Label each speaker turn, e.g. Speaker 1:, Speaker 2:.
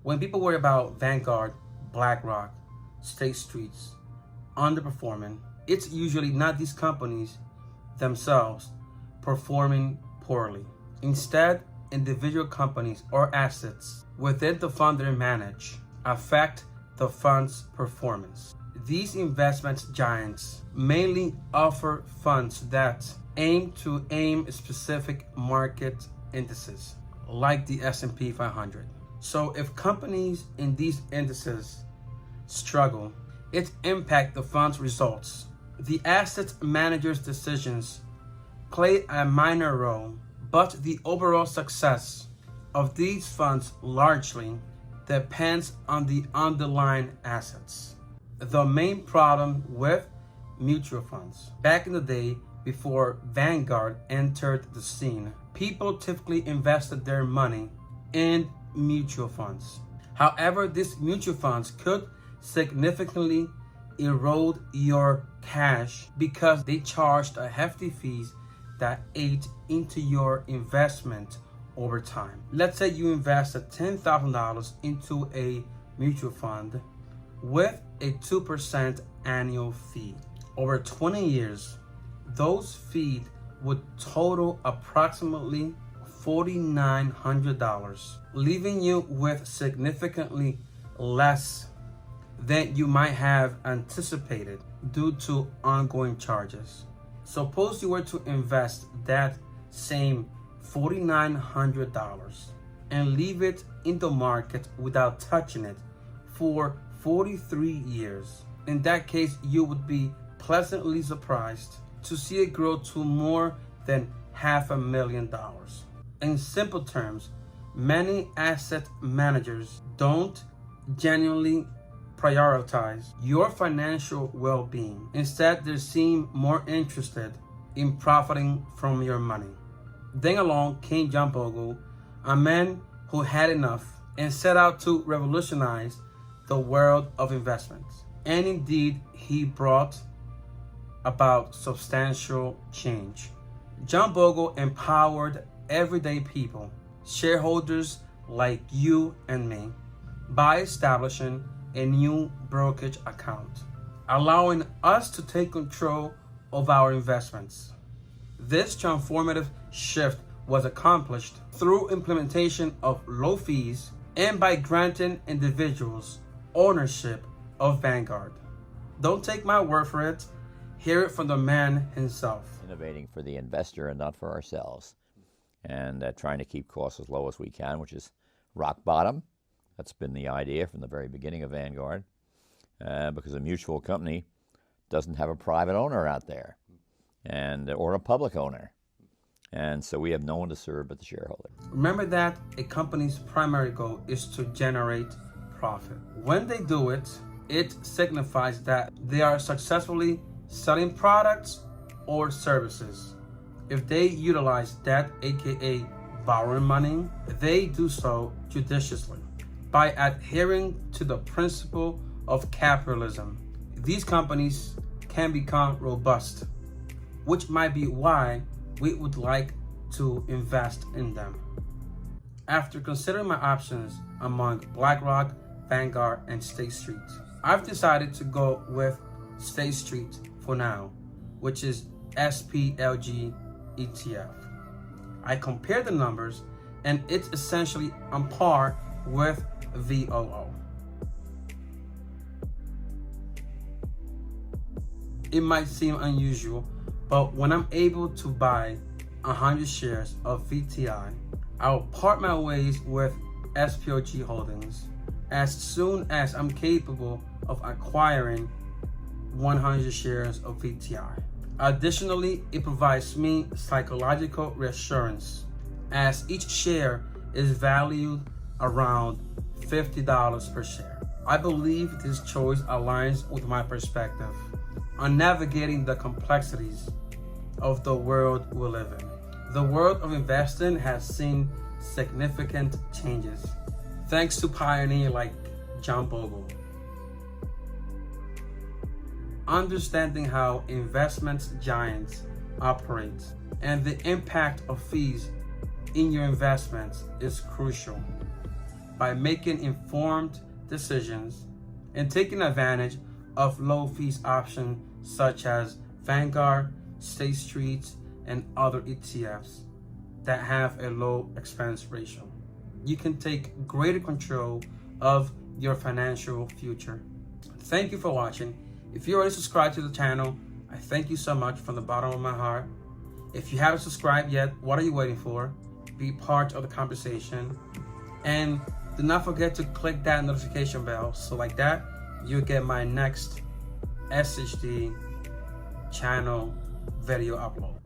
Speaker 1: When people worry about Vanguard, BlackRock, State Streets underperforming, it's usually not these companies themselves performing poorly. Instead, individual companies or assets within the fund they manage affect the fund's performance. These investment giants mainly offer funds that aim to specific market indices, like the S&P 500. So if companies in these indices struggle, it impacts the fund's results. The asset manager's decisions play a minor role, but the overall success of these funds largely depends on the underlying assets. The main problem with mutual funds. Back in the day, before Vanguard entered the scene, people typically invested their money in mutual funds. However, these mutual funds could significantly erode your cash because they charged a hefty fees that ate into your investment over time. Let's say you invested $10,000 into a mutual fund with a 2% annual fee. Over 20 years, those fees would total approximately $4,900, leaving you with significantly less than you might have anticipated due to ongoing charges. Suppose you were to invest that same $4,900 and leave it in the market without touching it for 43 years. In that case, you would be pleasantly surprised to see it grow to more than $500,000. In simple terms, many asset managers don't genuinely prioritize your financial well-being. Instead, they seem more interested in profiting from your money. Then along came John Bogle, a man who had enough and set out to revolutionize the world of investments. And indeed, he brought about substantial change. John Bogle empowered everyday people, shareholders like you and me, by establishing a new brokerage account, allowing us to take control of our investments. This transformative shift was accomplished through implementation of low fees and by granting individuals ownership of Vanguard. Don't take my word for it. Hear it from the man himself.
Speaker 2: Innovating for the investor and not for ourselves, and trying to keep costs as low as we can, which is rock bottom. That's been the idea from the very beginning of Vanguard, because a mutual company doesn't have a private owner out there, or a public owner. And so we have no one to serve but the shareholder.
Speaker 1: Remember that a company's primary goal is to generate profit. When they do it, it signifies that they are successfully selling products or services. If they utilize debt, aka borrowing money, they do so judiciously. By adhering to the principle of capitalism, these companies can become robust, which might be why we would like to invest in them. After considering my options among BlackRock, Vanguard, and State Street, I've decided to go with State Street for now, which is SPLG ETF. I compared the numbers and it's essentially on par with VOO. It might seem unusual, but when I'm able to buy 100 shares of VTI, I'll part my ways with SPLG holdings as soon as I'm capable of acquiring 100 shares of VTI. Additionally, it provides me psychological reassurance as each share is valued around $50 per share. I believe this choice aligns with my perspective on navigating the complexities of the world we live in. The world of investing has seen significant changes thanks to pioneers like John Bogle. Understanding how investment giants operate and the impact of fees in your investments is crucial. by making informed decisions and taking advantage of low fees options such as Vanguard, State Streets, and other ETFs that have a low expense ratio. You can take greater control of your financial future. Thank you for watching. If you're already subscribed to the channel, I thank you so much from the bottom of my heart. If you haven't subscribed yet, what are you waiting for? Be part of the conversation. And do not forget to click that notification bell, so like that, you'll get my next SHD channel video upload.